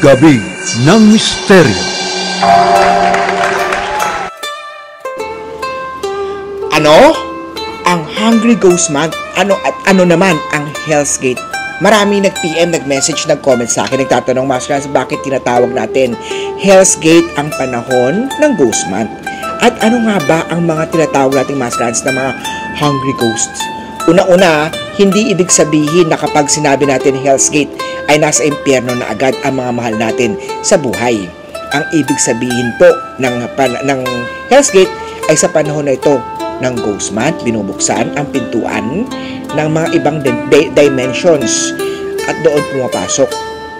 Gabi ng Misteryo. Ano? Ang Hungry Ghost Month? Ano at ano naman ang Hell's Gate? Marami nag-PM, nag-message, nag-comment sa akin, nagtatanong, Maskrans, bakit tinatawag natin Hell's Gate ang panahon ng Ghost Month? At ano nga ba ang mga tinatawag nating Maskrans na mga Hungry Ghosts? Una-una, hindi ibig sabihin na kapag sinabi natin Hell's Gate ay nasa impyerno na agad ang mga mahal natin sa buhay. Ang ibig sabihin po ng Hell's Gate ay sa panahon na ito ng Ghost Month, binubuksan ang pintuan ng mga ibang dimensions at doon pumapasok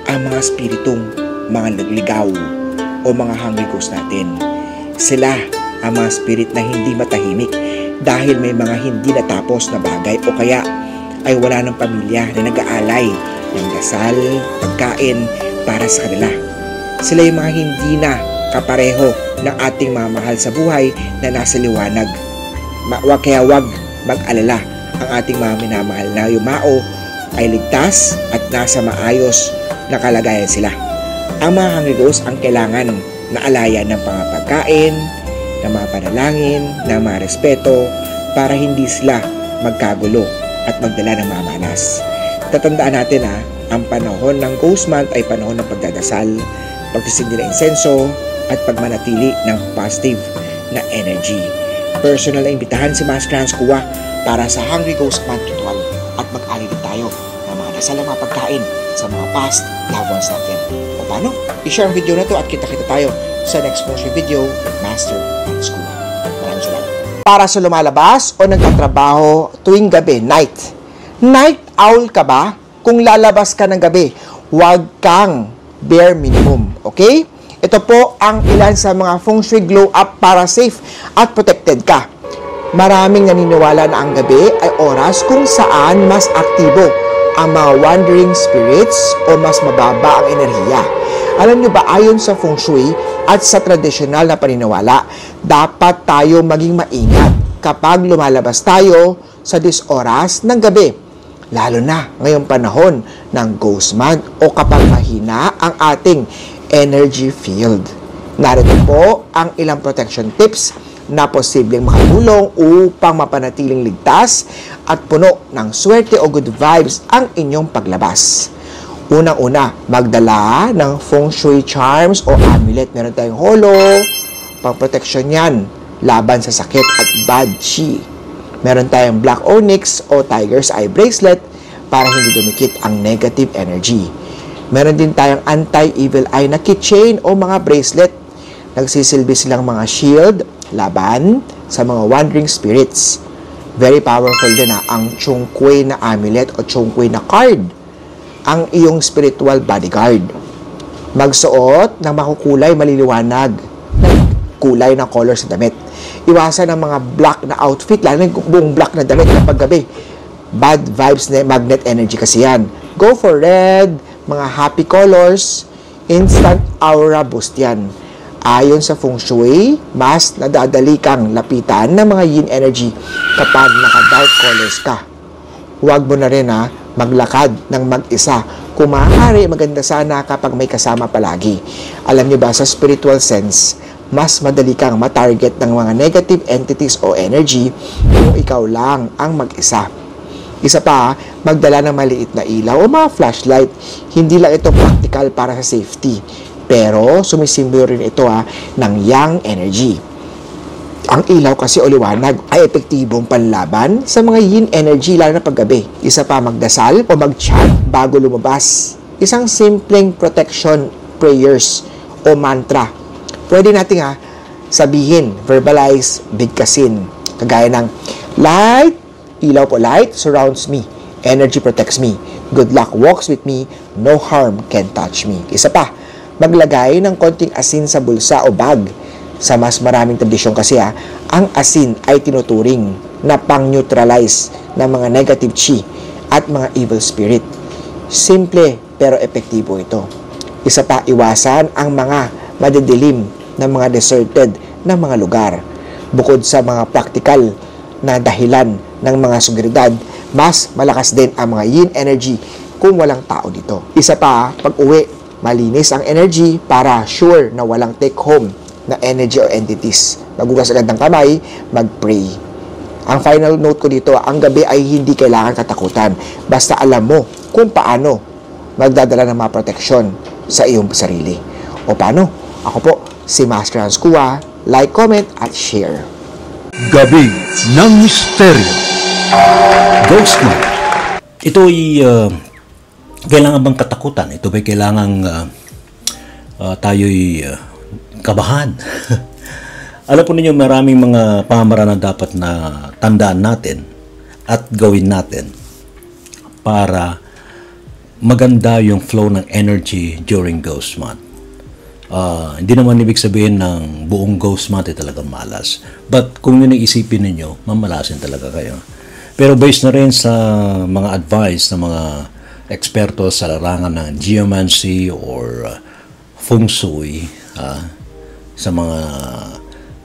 ang mga spiritong mga ligaw o mga hungry ghost natin. Sila ang mga spirit na hindi matahimik dahil may mga hindi natapos na bagay o kaya ay wala ng pamilya na nag-aalay ng dasal, pagkain para sa kanila. Sila yung mga hindi na kapareho ng ating mga mahal sa buhay na nasa liwanag. Kaya wag mag-alala, ang ating mga minamahal na yumao ay ligtas at nasa maayos na kalagayan sila. Ang mga hungry ghosts ang kailangan na alayan ng mga pagkain, ng mga panalangin, ng mga respeto para hindi sila magkagulo at magdala ng mamanas. Tatandaan natin ang panahon ng Ghost Month ay panahon ng pagdadasal, pagsisindi ng insenso at pagmanatili ng positive na energy. Personal na imbitahan si Maskrans Kuwa para sa Hungry Ghost Month ritual at mag-ali din tayo ng mga dasal ng mga pagkain sa mga past loved ones natin. O paano? I-share ang video na to at kita-kita tayo sa next motion video with Master Hans Kuwa. Maraming salamat. Para sa lumalabas o nagtatrabaho tuwing gabi, night owl ka ba? Kung lalabas ka ng gabi, huwag kang bare minimum. Okay? Ito po ang ilan sa mga feng shui glow up para safe at protected ka. Maraming naniniwala na ang gabi ay oras kung saan mas aktibo ang mga wandering spirits o mas mababa ang enerhiya. Alam nyo ba, ayon sa feng shui at sa tradisyonal na paniniwala, dapat tayo maging maingat kapag lumalabas tayo sa oras ng gabi. Lalo na ngayong panahon ng Ghost Month o kapag mahina ang ating energy field. Narito po ang ilang protection tips na posibleng makatulong upang mapanatiling ligtas at puno ng swerte o good vibes ang inyong paglabas. Unang-una, magdala ng feng shui charms o amulet. Meron tayong holo, pang-protection yan, laban sa sakit at bad chi. Meron tayong black onyx o tiger's eye bracelet para hindi dumikit ang negative energy. Meron din tayong anti-evil eye na keychain o mga bracelet. Nagsisilbi silang mga shield, laban sa mga wandering spirits. Very powerful din ang Chung Kuei na amulet o Chung Kuei na card, ang iyong spiritual bodyguard. Magsuot ng makukulay, maliliwanag na kulay na color sa damit. Iwasan ang mga black na outfit, lalo na buong black na damit kapag gabi. Bad vibes na magnet energy kasi yan. Go for red, mga happy colors, instant aura boost yan. Ayon sa feng shui, mas nadadali kang lapitan ng mga yin energy kapag naka-dark colors ka. Huwag mo na rin maglakad ng mag-isa. Kung maaari, maganda sana kapag may kasama palagi. Alam niyo ba, sa spiritual sense, mas madali kang matarget ng mga negative entities o energy kung ikaw lang ang mag-isa. Isa pa, magdala ng maliit na ilaw o mga flashlight. Hindi lang ito practical para sa safety, pero sumisimbolo rin ito ng yang energy. Ang ilaw kasi o liwanag ay epektibong panlaban sa mga yin energy lalo na paggabi. Isa pa, magdasal o mag-chant bago lumabas. Isang simpleng protection prayers o mantra. Pwede natin sabihin, verbalize, bigkasin. Kagaya ng light, ilaw po, light surrounds me. Energy protects me. Good luck walks with me. No harm can touch me. Isa pa, maglagay ng konting asin sa bulsa o bag. Sa mas maraming tradisyon kasi ang asin ay tinuturing na pang-neutralize ng mga negative chi at mga evil spirit. Simple pero epektibo ito. Isa pa, iwasan ang mga madidilim na mga deserted na mga lugar. Bukod sa mga practical na dahilan ng mga seguridad, mas malakas din ang mga yin energy kung walang tao dito. Isa pa, pag uwi, Malinis ang energy para sure na walang take home na energy or entities. Magugas agad ng kamay, mag-pray. Ang final note ko dito, ang gabi ay hindi kailangan katakutan. Basta alam mo kung paano magdadala ng mga proteksyon sa iyong sarili. O paano? Ako po, si Master Hans Kua. Like, comment, at share. Gabi ng Misteryo. Ghost Month. Ito ay kailangan bang katakutan? Ito ba'y kailangan tayo'y kabahan? Alam po ninyo, maraming mga pamamaraan na dapat na tandaan natin at gawin natin para maganda yung flow ng energy during Ghost Month. Hindi naman ibig sabihin ng buong Ghost Month ay talagang malas. But kung yun ang isipin ninyo, mamalasin talaga kayo. Pero based na rin sa mga advice ng mga eksperto sa larangan ng geomancy or feng shui, sa mga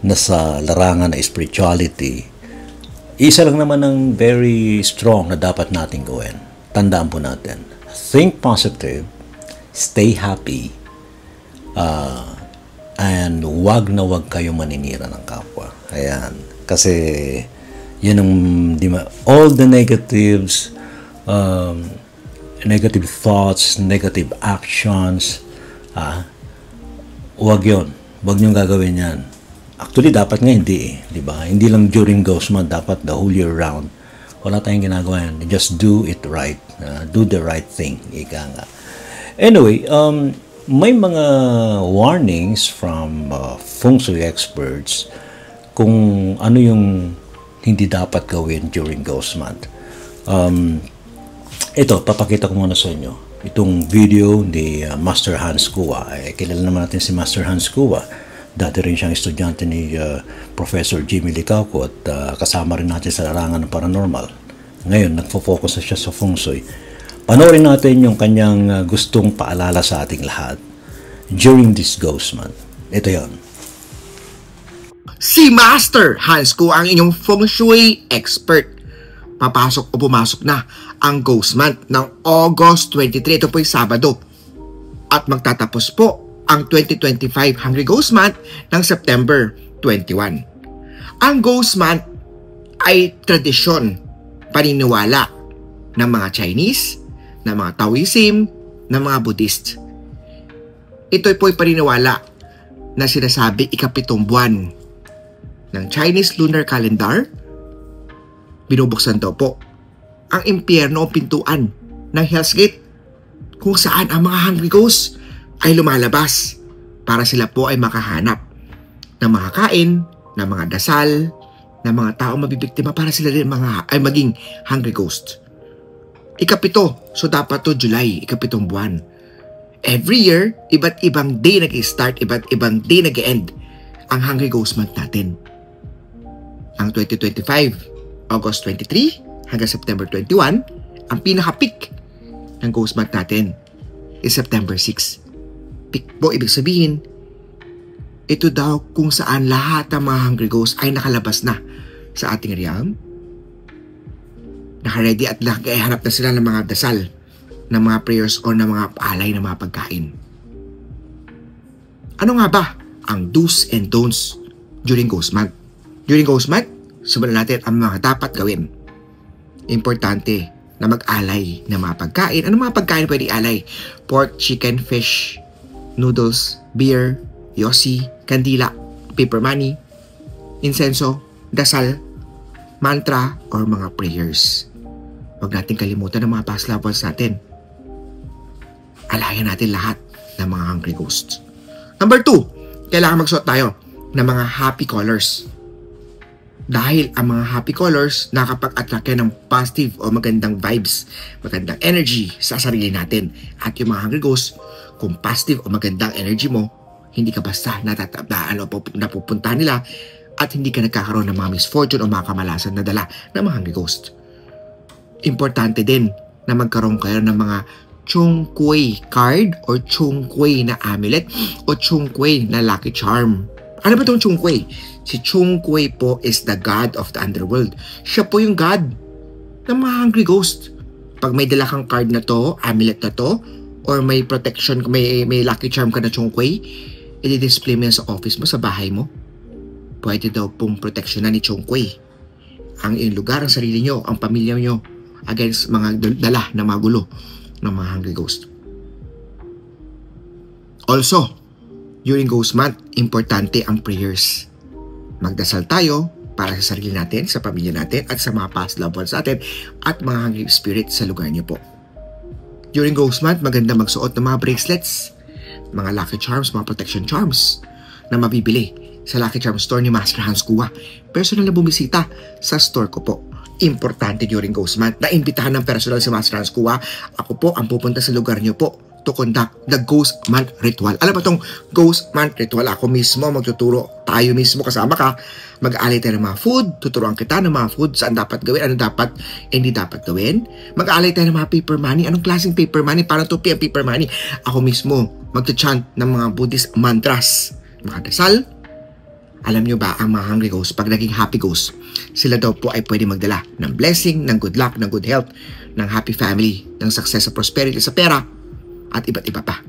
nasa larangan na spirituality, isa lang naman ang very strong na dapat natin gawin. Tandaan po natin, think positive, stay happy, and wag na wag kayo maninira ng kapwa. Ayan. Kasi yan ang all the negatives, negative thoughts, negative actions, wag yun. Wag niyong gagawin yan. Actually, dapat nga hindi di ba? Hindi lang during Ghost Month, dapat the whole year round. Wala tayong ginagawa yan. Just do it right. Do the right thing. Ika nga. Anyway, may mga warnings from feng shui experts kung ano yung hindi dapat gawin during Ghost Month. Ito, papakita ko muna sa inyo. Itong video ni Master Hans Kua. Kilala naman natin si Master Hans Kua. Dati rin siyang estudyante ni Professor Jimmy Licauco at kasama rin natin sa larangan ng paranormal. Ngayon, nagfo-focus na siya sa feng shui. Panoorin natin yung kanyang gustong paalala sa ating lahat during this Ghost Month. Ito yon. Si Master Hans Kua ang inyong feng shui expert. Papasok o pumasok na ang Ghost Month ng August 23. Ito po'y Sabado. At magtatapos po ang 2025 Hungry Ghost Month ng September 21. Ang Ghost Month ay tradisyon, paniniwala ng mga Chinese, ng mga Taoism, ng mga Buddhist. Ito po'y paniniwala na sinasabi ikapitong buwan ng Chinese Lunar Calendar. Binubuksan daw po ang impyerno o pintuan ng Hell's Gate kung saan ang mga hungry ghosts ay lumalabas para sila po ay makahanap ng mga kain, ng mga dasal, ng mga taong mabibiktima para sila rin ay maging hungry ghost. Ikapito, so dapat to July, ikapitong buwan. Every year, iba't ibang day nag-start, iba't ibang day nag-end ang Hungry Ghost Month natin. Ang 2025, August 23 hanggang September 21, ang pinaka-peak ng Ghost Month natin is September 6. Peak po, ibig sabihin, ito daw kung saan lahat ng mga hungry ghosts ay nakalabas na sa ating realm. Naka-ready at nakahanap na sila ng mga dasal, ng mga prayers o ng mga paalay ng mga pagkain. Ano nga ba ang do's and don'ts during Ghost Month? During Ghost Month, subukan natin ang mga dapat gawin. Importante na mag-alay ng mga pagkain. Ano mga pagkain pwede alay? Pork, chicken, fish, noodles, beer, yosi, kandila, paper money, insenso, dasal, mantra, or mga prayers. Huwag natin kalimutan ng mga past loved ones natin. Alayan natin lahat ng mga hungry ghosts. Number 2, kailangan magsuot tayo ng mga happy colors. Dahil ang mga happy colors nakapag-attract ng positive o magandang vibes, magandang energy sa sarili natin. At yung mga hungry ghosts, kung positive o magandang energy mo, hindi ka basta natatablaan o napupuntahan nila at hindi ka nagkakaroon ng mga misfortune o mga kamalasan na dala ng mga hungry ghost. Importante din na magkaroon kayo ng mga Chung Kuei card or Chung Kuei na amulet o Chung Kuei na lucky charm. Ano ba itong Chung Kuei? Si Chung Kuei po is the god of the underworld. Siya po yung god ng mga hungry ghost. Pag may dala kang card na to, amulet na to, or may protection, may lucky charm ka na Chongquay, i-display mo yan sa office mo, sa bahay mo. Pwede daw pong protection na ni Chongquay ang iyong lugar, ang sarili nyo, ang pamilya nyo against mga dala na mga gulo ng mga hungry ghost. Also, during Ghost Month, importante ang prayers. Magdasal tayo para sa sarili natin, sa pamilya natin, at sa mga past loved ones natin, at mga hungry spirit sa lugar niyo po. During Ghost Month, maganda magsuot ng mga bracelets, mga lucky charms, mga protection charms na mabibili sa Lucky Charm Store ni Master Hans Kua. Personal na bumisita sa store ko po. Importante during Ghost Month na imbitahan ng personal si Master Hans Kua. Ako po ang pupunta sa lugar niyo po to conduct the Ghost Month Ritual. Alam mo itong Ghost Month Ritual, ako mismo magtuturo, tayo mismo kasama ka, mag-aalay tayo ng mga food, tuturuan kita ng mga food, saan dapat gawin, ano dapat, hindi dapat gawin. Mag-aalay tayo ng mga paper money, anong klaseng paper money, parang tupi ang paper money. Ako mismo magta-chant ng mga Buddhist mantras, mga dasal. Alam nyo ba, ang mga hungry ghosts, pag naging happy ghosts, sila daw po ay pwede magdala ng blessing, ng good luck, ng good health, ng happy family, ng success sa prosperity, sa pera, at iba't iba pa.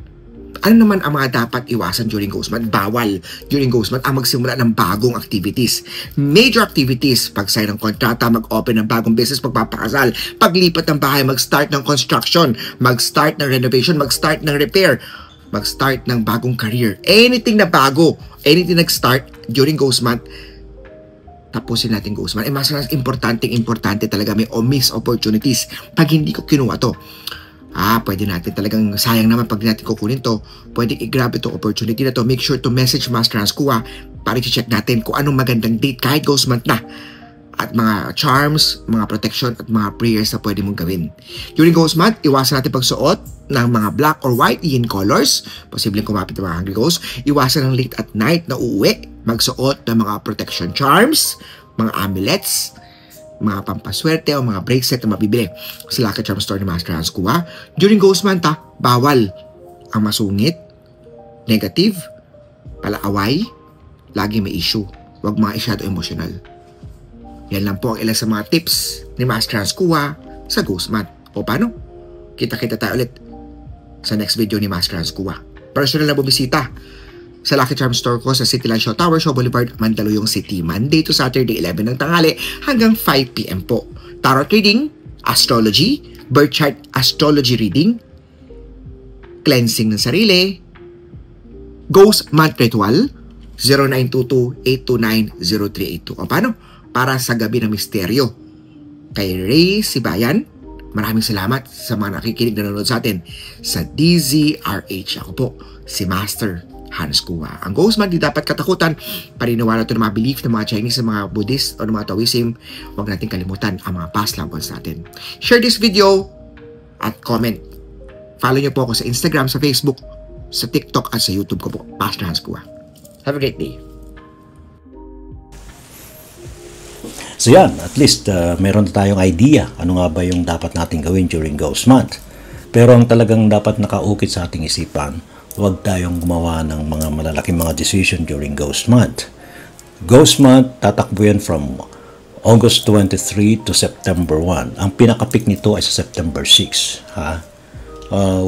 Ano naman ang mga dapat iwasan during Ghost Month? Bawal during Ghost Month ang magsimula ng bagong activities. Major activities, pag-sign ng kontrata, mag-open ng bagong business, magpapakasal, paglipat ng bahay, mag-start ng construction, mag-start ng renovation, mag-start ng repair, mag-start ng bagong career. Anything na bago, anything nag-start during Ghost Month, tapusin natin Ghost Month. Mas importante talaga, may miss opportunities pag hindi ko kinuha to. Pwede natin talagang, sayang naman pag natin kukunin to, pwede i-grab itong opportunity na to. Make sure to message Master Hans Kua para i-check natin kung anong magandang date kahit Ghost Month na. At mga charms, mga protection, at mga prayers na pwede mong gawin. During Ghost Month, iwasan natin pagsuot ng mga black or white yin colors. Posibleng kumapit ng mga hungry ghosts. Iwasan ng late at night na uuwi. Magsuot ng mga protection charms, mga amulets, mga pampaswerte o mga bracelet na mabibili sa Lucky Charm Store ni Master Hans Kua. During Ghost Month, bawal ang masungit, negative, palaaway, lagi may issue. Huwag mga isyado emotional. Yan lang po ang ilan sa mga tips ni Master Hans Kua sa Ghost Month. O paano? Kita-kita tayo ulit sa next video ni Master Hans Kua. Personal na bumisita sa Lucky Charm Store ko sa Cityland Shaw Tower, Shaw Boulevard, Mandaluyong City, Monday to Saturday, 11 ng tanghali hanggang 5 p.m. po. Tarot reading, astrology, birth chart astrology reading, cleansing ng sarili, Ghost Month Ritual, 0922-829-0382. O paano? Para sa gabi ng misteryo. Kay Ray Sibayan, maraming salamat sa mga nakikinig na nanonood sa atin sa DZRH. Ako po, si Master Hans Kua. Ang Ghost Month, di dapat katakutan. Paniniwala ito ng mga belief ng mga Chinese, ng mga Buddhist o ng mga Taoism. Huwag natin kalimutan ang mga past loved ones natin. Share this video at comment. Follow nyo po ako sa Instagram, sa Facebook, sa TikTok at sa YouTube ko po, Master Hans Kua. Have a great day. So yan, at least meron na tayong idea ano nga ba yung dapat natin gawin during Ghost Month. Pero ang talagang dapat nakaukit sa ating isipan, huwag tayong gumawa ng mga malalaking mga decision during Ghost Month. Ghost Month, tatakbo yan from August 23 to September 1. Ang pinaka-peak nito ay sa September 6.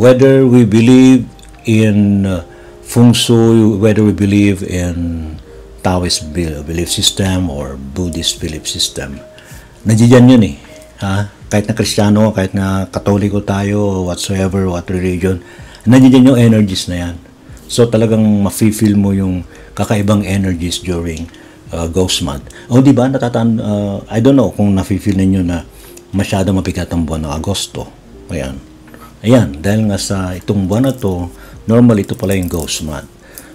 Whether we believe in Feng Shui, whether we believe in Taoist belief system or Buddhist belief system, nandiyan yun eh. Kahit na Kristiyano, kahit na Katoliko tayo, whatsoever, what religion, nandiyan yung energies na yan. So talagang mafe-feel mo yung kakaibang energies during Ghost Month. O di ba, I don't know kung nafe-feel ninyo na masyado mabigat ang buwan ng Agosto. Ayan, dahil nga sa itong buwan na to, normally ito pala yung Ghost Month.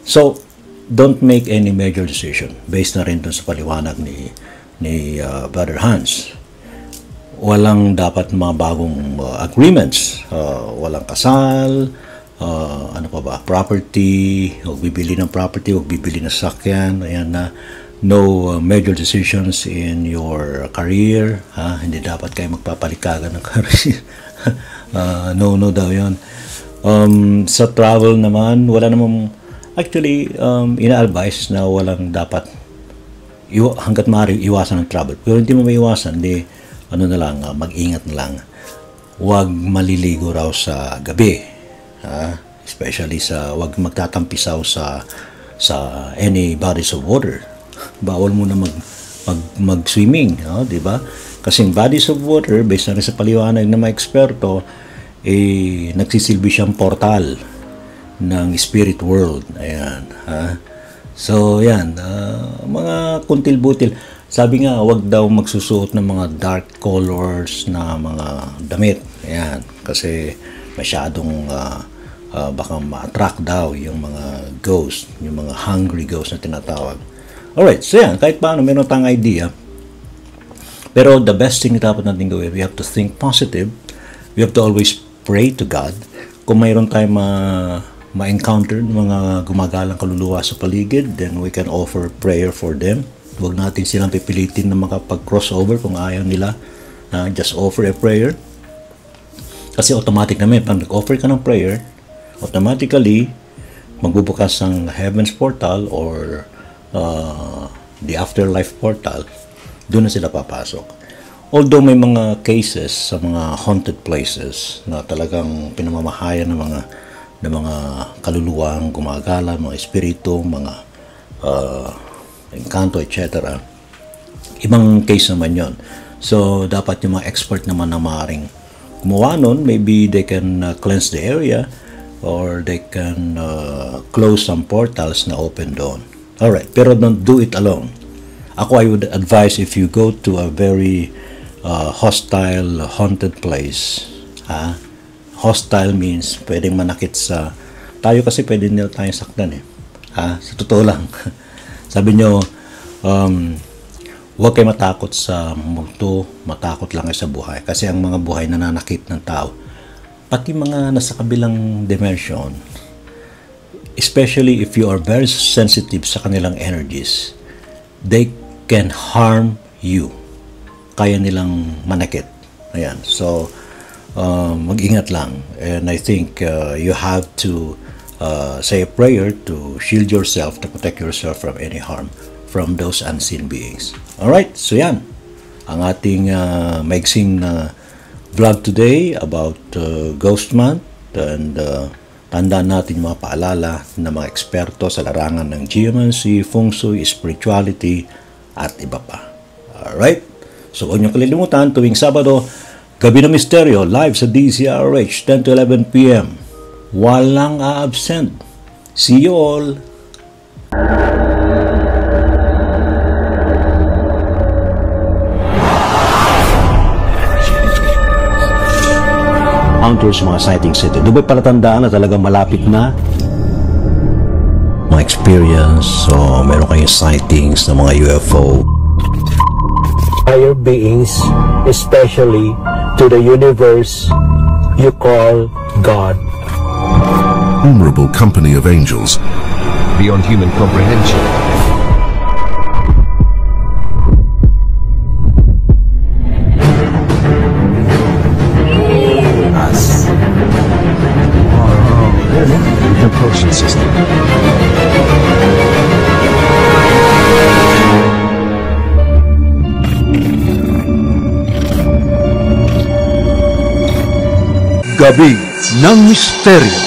So, don't make any major decision based na rin dun sa paliwanag ni Brother Hans. Walang dapat mga bagong agreements. Walang kasal, ano pa ba, property, huwag bibili ng property, huwag bibili ng sakyan, ayan na, no major decisions in your career, hindi dapat kayo magpapalikagan ng career, no daw yun. Sa travel naman, wala namang, actually, ina-advise na walang dapat, hanggat maaari iwasan ng travel. Pero hindi mo maiwasan, di, ano na lang, mag-ingat na lang, huwag maliligo raw sa gabi. Especially sa wag magtatampisaw sa any bodies of water. Bawal mo na mag-swimming, di ba? Kasi bodies of water, based na rin sa paliwanag ng mga eksperto, nagsisilbi siyang portal ng spirit world. Ayan. So, yan. Mga kuntil-butil. Sabi nga, wag daw magsusuot ng mga dark colors na mga damit. Ayan. Kasi masyadong baka ma-attract daw yung mga ghost, yung mga hungry ghost na tinatawag. Alright, so yan. Kahit paano, meron tayong idea. Pero the best thing na dapat natin gawin, we have to think positive. We have to always pray to God. Kung mayroon tayong ma-encounter mga gumagalang kaluluwa sa paligid, then we can offer prayer for them. Huwag natin silang pipilitin na makapag-crossover kung ayaw nila. Just offer a prayer. Kasi automatic naman, pag nag-offer ka ng prayer, automatically, magbubukas ang heaven's portal or the afterlife portal, doon na sila papasok. Although may mga cases sa mga haunted places na talagang pinamamahayan ng mga kaluluwang gumagala, mga espiritu, mga engkanto, etc. Ibang case naman yon. So, dapat yung mga expert naman na maaaring gumawa nun, maybe they can cleanse the area or they can close some portals na open doon. Alright, pero don't do it alone. Ako, I would advise if you go to a very hostile, haunted place. Hostile means pwedeng manakit sa... Tayo kasi pwede nila tayong sakdan eh. Sa totoo lang. Sabi nyo, huwag kayo matakot sa multo, matakot lang kayo sa buhay. Kasi ang mga buhay nananakit ng tao, pati mga nasa kabilang dimension, especially if you are very sensitive sa kanilang energies, they can harm you. Kaya nilang manakit. Ayan. So, mag-ingat lang. And I think you have to say a prayer to shield yourself, to protect yourself from any harm from those unseen beings. Alright, so yan. Ang ating maiksing vlog today about Ghost Month, and tandaan natin yung mga paalala ng mga eksperto sa larangan ng geomancy, feng shui, spirituality, at iba pa. Alright? So, huwag niyong kalilimutan, tuwing Sabado, Gabi ng Misteryo, live sa DZRH, 10 to 11 p.m. Walang a-absent. See you all! Encounters, mga sightings ito. Doon ba'y palatandaan na talagang malapit na mga experience, so meron kayong sightings ng mga UFO. Higher beings, especially to the universe you call God. Innumerable company of angels, beyond human comprehension. Us. Propulsion system. Gabi ng Misteryo.